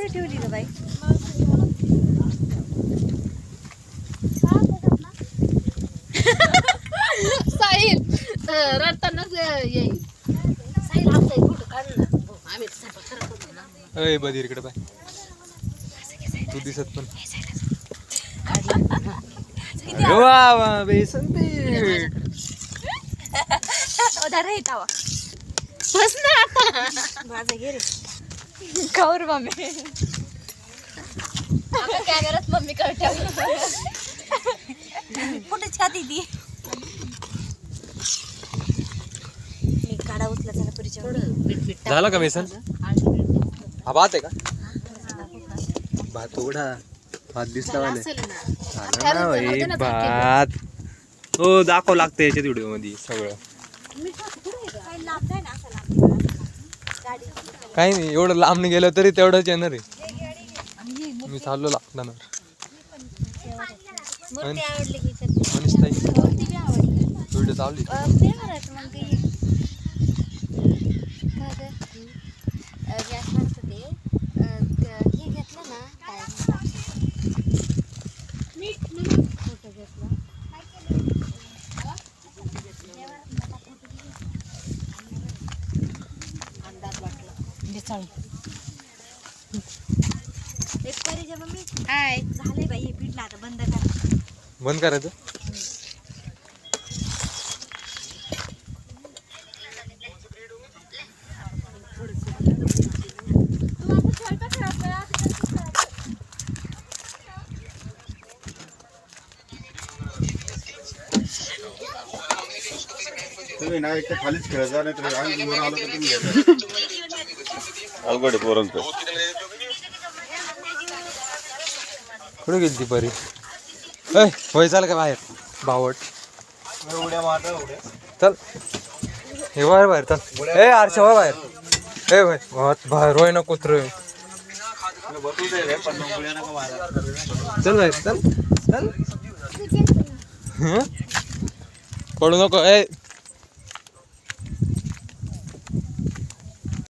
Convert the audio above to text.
कुठे ठेवली ग बाई? साहिल रडतानाच येईल. साहिल आपलं कुठं काढलं आम्ही अय बधीर इकडे पाय तू दिसत पण वा वा बेसन पीठ बस ना आता माझं घे रे. कवर मम्मी कॅमेरात मम्मी कळते कुठे छाती ती मी काढा उचला जरा पुरीच्या झालं का बेसन हा भात आहे का भात उघडा भात दिसला वाले झालं ना भाई भात हो दाखव लागतं याच्यात व्हिडिओ मध्ये सगळं काही नाही एवढं लांब गेलं तरी तेवढंच येणार आहे मी चाललो लागणार मनीष ताई व्हिडिओ चालली हाय झाले बाई हे पीठ ना आता बंद कर. बंद करायचं तुम्ही ना एक खालीच खेळता नाही तर आम्ही वर आलो तर तुम्ही अवघड पोरांचं कुठे गेली ती परी अय होय चाल का बाहेर बावट उड्या मारता उड्या चल हे बाहेर बाहेर चल ए आरशा होय बाहेर ए भाई बाहेर होय ना कुत्र बसू दे रे पण उड्या नका मारा चल बाहेर चल चल हं? पडू नको ए